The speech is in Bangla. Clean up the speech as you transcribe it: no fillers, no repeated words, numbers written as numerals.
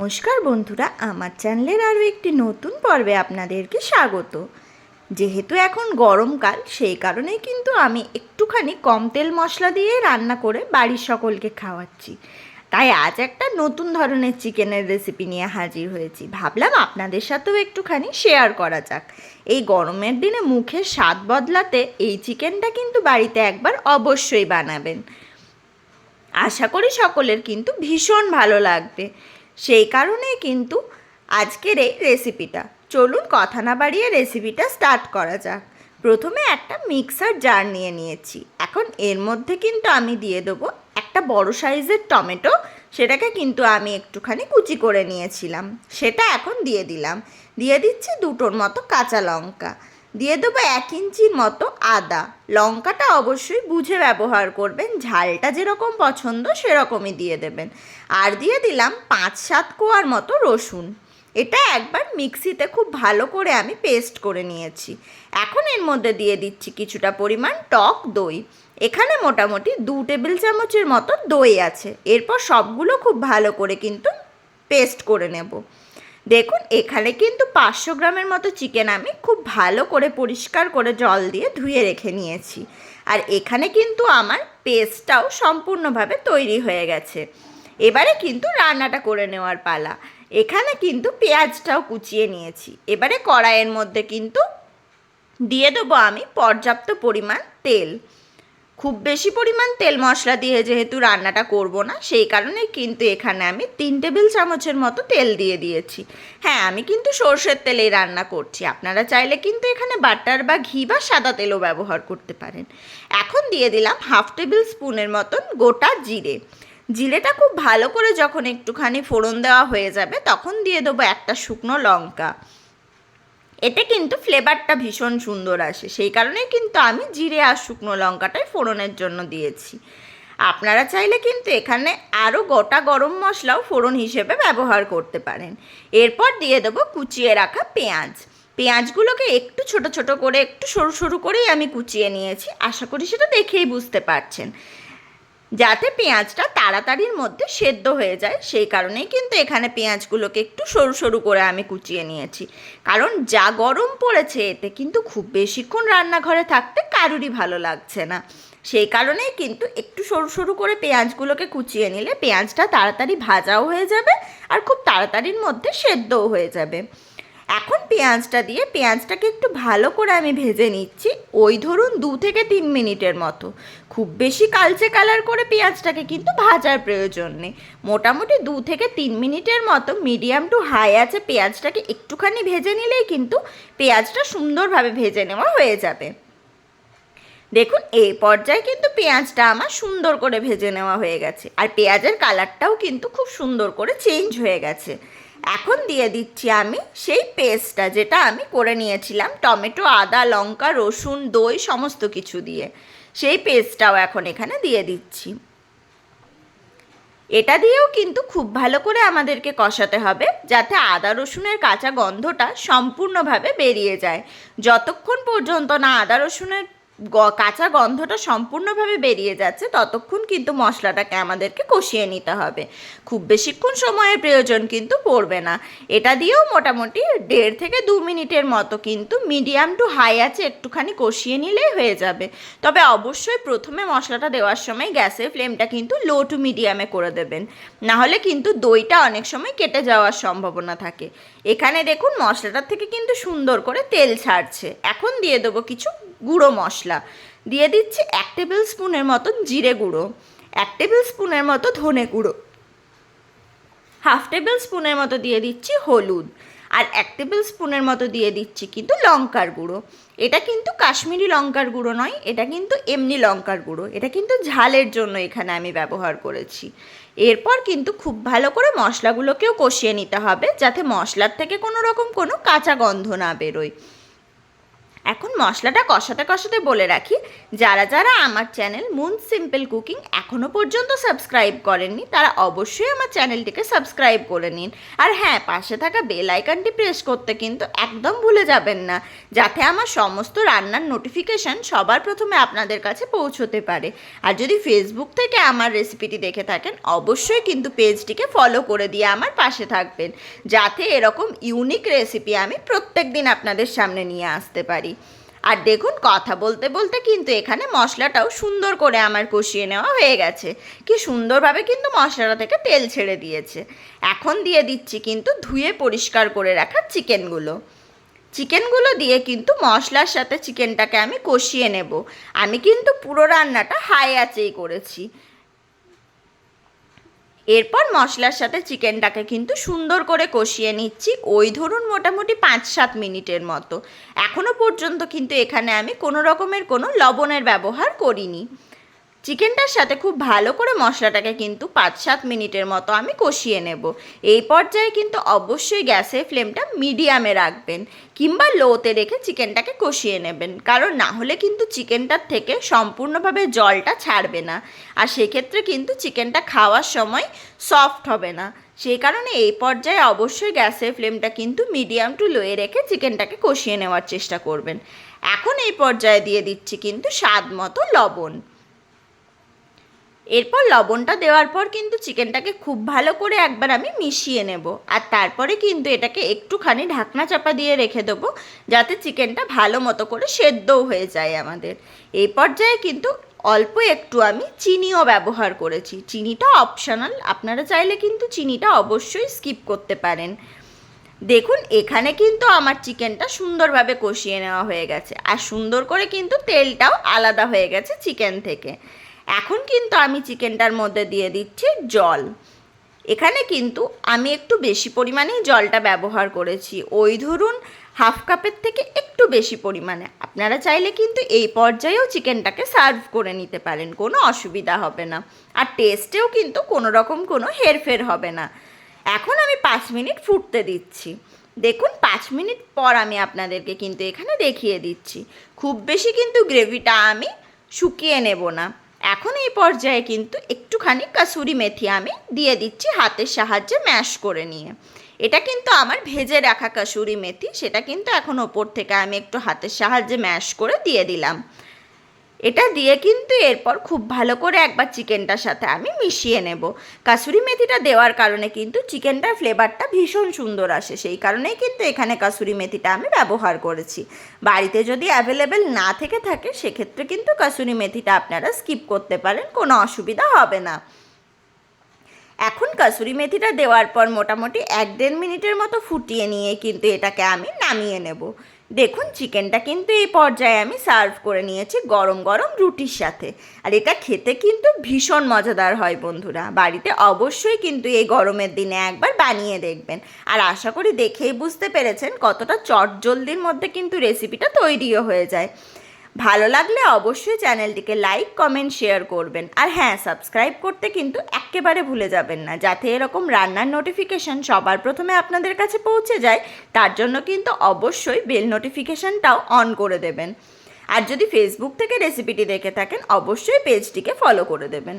নমস্কার বন্ধুরা, আমার চ্যানেলের আরও একটি নতুন পর্বে আপনাদেরকে স্বাগত। যেহেতু এখন গরমকাল, সেই কারণেই কিন্তু আমি একটুখানি কম তেল মশলা দিয়ে রান্না করে বাড়ির সকলকে খাওয়াচ্ছি। তাই আজ একটা নতুন ধরনের চিকেনের রেসিপি নিয়ে হাজির হয়েছি। ভাবলাম আপনাদের সাথেও একটুখানি শেয়ার করা যাক। এই গরমের দিনে মুখের স্বাদ বদলাতে এই চিকেনটা কিন্তু বাড়িতে একবার অবশ্যই বানাবেন। আশা করি সকলের কিন্তু ভীষণ ভালো লাগবে। সেই কারণেই কিন্তু আজকের এই রেসিপিটা। চলুন কথা না বাড়িয়ে রেসিপিটা স্টার্ট করা যাক। প্রথমে একটা মিক্সার জার নিয়ে নিয়েছি। এখন এর মধ্যে কিন্তু আমি দিয়ে দেবো একটা বড় সাইজের টমেটো। সেটাকে কিন্তু আমি একটুখানি কুচি করে নিয়েছিলাম, সেটা এখন দিয়ে দিলাম। দিয়ে দিচ্ছি দুটোর মতো কাঁচা লঙ্কা, দিয়ে দেবো 1 ইঞ্চির মতো আদা। লঙ্কাটা অবশ্যই বুঝে ব্যবহার করবেন, ঝালটা যেরকম পছন্দ সেরকমই দিয়ে দেবেন। আর দিয়ে দিলাম 5-7 কোয়ার মতো রসুন। এটা একবার মিক্সিতে খুব ভালো করে আমি পেস্ট করে নিয়েছি। এখন এর মধ্যে দিয়ে দিচ্ছি কিছুটা পরিমাণ টক দই। এখানে মোটামুটি 2 টেবিল চামচের মতো দই আছে। এরপর সবগুলো খুব ভালো করে কিন্তু পেস্ট করে নেব। দেখুন, এখানে কিন্তু 500 গ্রামের মতো চিকেন আমি খুব ভালো করে পরিষ্কার করে জল দিয়ে ধুয়ে রেখে নিয়েছি। আর এখানে কিন্তু আমার পেস্টটাও সম্পূর্ণভাবে তৈরি হয়ে গেছে। এবারে কিন্তু রান্নাটা করে নেওয়ার পালা। এখানে কিন্তু পেঁয়াজটাও কুচিয়ে নিয়েছি। এবারে কড়াইয়ের মধ্যে কিন্তু দিয়ে দেবো আমি পর্যাপ্ত পরিমাণ তেল। খুব বেশি পরিমাণ তেল মশলা দিয়ে যেহেতু রান্নাটা করব না, সেই কারণে কিন্তু এখানে আমি 3 টেবিল চামচের মতো তেল দিয়ে দিয়েছি। হ্যাঁ, আমি কিন্তু সর্ষের তেলেই রান্না করছি। আপনারা চাইলে কিন্তু এখানে বাটার বা ঘি বা সাদা তেলও ব্যবহার করতে পারেন। এখন দিয়ে দিলাম 1/2 টেবিল স্পুনের মতন গোটা জিরে। জিরেটা খুব ভালো করে যখন একটুখানি ফোড়ন দেওয়া হয়ে যাবে, তখন দিয়ে দেবো একটা শুকনো লঙ্কা। এতে কিন্তু ফ্লেভারটা ভীষণ সুন্দর আসে, সেই কারণেই কিন্তু আমি জিরে আর শুকনো লঙ্কাটাই ফোড়নের জন্য দিয়েছি। আপনারা চাইলে কিন্তু এখানে আরও গোটা গরম মশলাও ফোড়ন হিসেবে ব্যবহার করতে পারেন। এরপর দিয়ে দেবো কুচিয়ে রাখা পেঁয়াজ। পেঁয়াজগুলোকে একটু ছোট ছোট করে, একটু সরু সরু করেই আমি কুচিয়ে নিয়েছি। আশা করি সেটা দেখেই বুঝতে পারছেন, যাতে পেঁয়াজটা তাড়াতাড়ির মধ্যে সেদ্ধ হয়ে যায়। সেই কারণেই কিন্তু এখানে পেঁয়াজগুলোকে একটু সরু সরু করে আমি কুচিয়ে নিয়েছি। কারণ যা গরম পড়েছে, এতে কিন্তু খুব বেশিক্ষণ রান্নাঘরে থাকতে কারুরই ভালো লাগছে না। সেই কারণেই কিন্তু একটু সরু সরু করে পেঁয়াজগুলোকে কুচিয়ে নিলে পেঁয়াজটা তাড়াতাড়ি ভাজাও হয়ে যাবে আর খুব তাড়াতাড়ির মধ্যে সেদ্ধও হয়ে যাবে। এখন পেঁয়াজটা দিয়ে পেঁয়াজটাকে একটু ভালো করে আমি ভেজে নিচ্ছি। ওই ধরুন 2 থেকে 3 মিনিটের মতো। খুব বেশি কালচে কালার করে পেঁয়াজটাকে কিন্তু ভাজার প্রয়োজন নেই। মোটামুটি 2 থেকে 3 মিনিটের মতো মিডিয়াম টু হাই আছে পেঁয়াজটাকে একটুখানি ভেজে নিলেই কিন্তু পেঁয়াজটা সুন্দরভাবে ভেজে নেওয়া হয়ে যাবে। দেখুন, এই পর্যায়ে কিন্তু পেঁয়াজটা আমার সুন্দর করে ভেজে নেওয়া হয়ে গেছে, আর পেঁয়াজের কালারটাও কিন্তু খুব সুন্দর করে চেঞ্জ হয়ে গেছে। এখন দিয়ে দিচ্ছি আমি সেই পেস্টটা, যেটা আমি করে নিয়েছিলাম টমেটো, আদা, লঙ্কা, রসুন, দই সমস্ত কিছু দিয়ে। সেই পেস্টটাও এখন এখানে দিয়ে দিচ্ছি। এটা দিয়েও কিন্তু খুব ভালো করে আমাদেরকে কষাতে হবে, যাতে আদা রসুনের কাঁচা গন্ধটা সম্পূর্ণভাবে বেরিয়ে যায়। যতক্ষণ পর্যন্ত না আদা রসুনের কাঁচা গন্ধটা সম্পূর্ণভাবে বেরিয়ে যাচ্ছে, ততক্ষণ কিন্তু মশলাটাকে আমাদেরকে কষিয়ে নিতে হবে। খুব বেশিক্ষণ সময়ের প্রয়োজন কিন্তু পড়বে না। এটা দিয়েও মোটামুটি 1.5 থেকে 2 মিনিটের মতো কিন্তু মিডিয়াম টু হাই আছে একটুখানি কষিয়ে নিলেই হয়ে যাবে। তবে অবশ্যই প্রথমে মশলাটা দেওয়ার সময় গ্যাসের ফ্লেমটা কিন্তু লো টু মিডিয়ামে করে দেবেন, নাহলে কিন্তু দইটা অনেক সময় কেটে যাওয়ার সম্ভাবনা থাকে। এখানে দেখুন, মশলাটার থেকে কিন্তু সুন্দর করে তেল ছাড়ছে। এখন দিয়ে দেবো কিছু গুঁড়ো মশলা। দিয়ে দিচ্ছি 1 টেবিল স্পুনের মতন জিরে গুঁড়ো, 1 টেবিল স্পুনের মতো ধনে গুঁড়ো, 1/2 টেবিল স্পুনের মতো দিয়ে দিচ্ছি হলুদ, আর 1 টেবিল স্পুনের মতো দিয়ে দিচ্ছি কিন্তু লঙ্কার গুঁড়ো। এটা কিন্তু কাশ্মীরি লঙ্কার গুঁড়ো নয়, এটা কিন্তু এমনি লঙ্কার গুঁড়ো। এটা কিন্তু ঝালের জন্য এখানে আমি ব্যবহার করেছি। এরপর কিন্তু খুব ভালো করে মশলাগুলোকেও কষিয়ে নিতে হবে, যাতে মশলার থেকে কোনো রকম কোনো কাঁচা গন্ধ না বেরোয়। এখন মশলাটা কষাতে কষাতে বলে রাখি, যারা যারা আমার চ্যানেল মুন সিম্পল কুকিং এখনও পর্যন্ত সাবস্ক্রাইব করেননি তারা অবশ্যই আমার চ্যানেলটিকে সাবস্ক্রাইব করে নিন। আর হ্যাঁ, পাশে থাকা বেল আইকনটি প্রেস করতে কিন্তু একদম ভুলে যাবেন না, যাতে আমার সমস্ত রান্নার নোটিফিকেশান সবার প্রথমে আপনাদের কাছে পৌঁছতে পারে। আর যদি ফেসবুক থেকে আমার রেসিপিটি দেখে থাকেন অবশ্যই কিন্তু পেজটিকে ফলো করে দিয়ে আমার পাশে থাকবেন, যাতে এরকম ইউনিক রেসিপি আমি প্রত্যেক দিন আপনাদের সামনে নিয়ে আসতে পারি। আর দেখুন, কথা বলতে বলতে কিন্তু এখানে মশলাটাও সুন্দর করে আমার কষিয়ে নেওয়া হয়ে গেছে। কি সুন্দরভাবে কিন্তু মশলাটা থেকে তেল ছেড়ে দিয়েছে। এখন দিয়ে দিচ্ছি কিন্তু ধুয়ে পরিষ্কার করে রাখা চিকেনগুলো দিয়ে কিন্তু মশলার সাথে চিকেনটাকে আমি কষিয়ে নেব। আমি কিন্তু পুরো রান্নাটা হাই আঁচেই করেছি। এরপর মশলার সাথে চিকেনটাকে কিন্তু সুন্দর করে কষিয়ে নিচ্ছি, ওই ধরুন মোটামুটি 5-7 মিনিটের মতো। এখনও পর্যন্ত কিন্তু এখানে আমি কোনো রকমের কোনো লবণের ব্যবহার করিনি। চিকেনটার সাথে খুব ভালো করে মশলাটাকে কিন্তু 5-7 মিনিটের মতো আমি কষিয়ে নেব। এই পর্যায়ে কিন্তু অবশ্যই গ্যাসের ফ্লেমটা মিডিয়ামে রাখবেন, কিংবা লোতে রেখে চিকেনটাকে কষিয়ে নেবেন, কারণ না হলে কিন্তু চিকেনটার থেকে সম্পূর্ণভাবে জলটা ছাড়বে না, আর সেক্ষেত্রে কিন্তু চিকেনটা খাওয়ার সময় সফট হবে না। সেই কারণে এই পর্যায়ে অবশ্যই গ্যাসের ফ্লেমটা কিন্তু মিডিয়াম টু লোয়ে রেখে চিকেনটাকে কষিয়ে নেওয়ার চেষ্টা করবেন। এখন এই পর্যায়ে দিয়ে দিচ্ছি কিন্তু স্বাদ মতো লবণ। এরপর লবণটা দেওয়ার পর কিন্তু চিকেনটাকে খুব ভালো করে একবার আমি মিশিয়ে নেব, আর তারপরে কিন্তু এটাকে একটুখানি ঢাকনা চাপা দিয়ে রেখে দেবো, যাতে চিকেনটা ভালো মতো করে সেদ্ধও হয়ে যায় আমাদের। এই পর্যায়ে কিন্তু অল্প একটু আমি চিনিও ব্যবহার করেছি। চিনিটা অপশনাল, আপনারা চাইলে কিন্তু চিনিটা অবশ্যই স্কিপ করতে পারেন। দেখুন, এখানে কিন্তু আমার চিকেনটা সুন্দরভাবে কষিয়ে নেওয়া হয়ে গেছে, আর সুন্দর করে কিন্তু তেলটাও আলাদা হয়ে গেছে চিকেন থেকে। এখন কিন্তু আমি চিকেনটার মধ্যে দিয়ে দিচ্ছি জল। এখানে কিন্তু আমি একটু বেশি পরিমাণেই জলটা ব্যবহার করেছি, ওই ধরুন হাফ কাপের থেকে একটু বেশি পরিমাণে। আপনারা চাইলে কিন্তু এই পর্যায়েও চিকেনটাকে সার্ভ করে নিতে পারেন, কোনো অসুবিধা হবে না, আর টেস্টেও কিন্তু কোনো রকম কোনো হেরফের হবে না। এখন আমি 5 মিনিট ফুটতে দিচ্ছি। দেখুন, 5 মিনিট পর আমি আপনাদেরকে কিন্তু এখানে দেখিয়ে দিচ্ছি। খুব বেশি কিন্তু গ্রেভিটা আমি শুকিয়ে নেব না। এখন এই পর্যায়ে কিন্তু একটুখানি কাসুরি মেথি আমি দিয়ে দিচ্ছি হাতের সাহায্যে ম্যাশ করে নিয়ে। এটা কিন্তু আমার ভেজে রাখা কাসুরি মেথি, সেটা কিন্তু এখন ওপর থেকে আমি একটু হাতের সাহায্যে ম্যাশ করে দিয়ে দিলাম। এটা দিয়ে কিন্তু এরপর খুব ভালো করে একবার চিকেনটার সাথে আমি মিশিয়ে নেব। কাসুরি মেথিটা দেওয়ার কারণে কিন্তু চিকেনটার ফ্লেভারটা ভীষণ সুন্দর আসে, সেই কারণেই কিন্তু এখানে কাসুরি মেথিটা আমি ব্যবহার করেছি। বাড়িতে যদি অ্যাভেলেবেল না থেকে থাকে সেক্ষেত্রে কিন্তু কাসুরি মেথিটা আপনারা স্কিপ করতে পারেন, কোনো অসুবিধা হবে না। এখন কাসুরি মেথিটা দেওয়ার পর মোটামুটি 1-1.5 মিনিটের মতো ফুটিয়ে নিয়ে কিন্তু এটাকে আমি নামিয়ে নেব। দেখুন, চিকেনটা কিন্তু এই পর্যায়ে আমি সার্ভ করে নিয়েছি গরম গরম রুটির সাথে, আর এটা খেতে কিন্তু ভীষণ মজাদার হয় বন্ধুরা। বাড়িতে অবশ্যই কিন্তু এই গরমের দিনে একবার বানিয়ে দেখবেন, আর আশা করি দেখেই বুঝতে পেরেছেন কতটা চটজলদির মধ্যে কিন্তু রেসিপিটা তৈরিও হয়ে যায়। ভালো লাগলে অবশ্যই চ্যানেলটিকে লাইক, কমেন্ট, শেয়ার করবেন, আর হ্যাঁ, সাবস্ক্রাইব করতে কিন্তু একেবারে ভুলে যাবেন না, যাতে এরকম রান্নার নোটিফিকেশান সবার প্রথমে আপনাদের কাছে পৌঁছে যায়। তার জন্য কিন্তু অবশ্যই বেল নোটিফিকেশানটাও অন করে দেবেন। আর যদি ফেসবুক থেকে রেসিপিটি দেখে থাকেন অবশ্যই পেজটিকে ফলো করে দেবেন।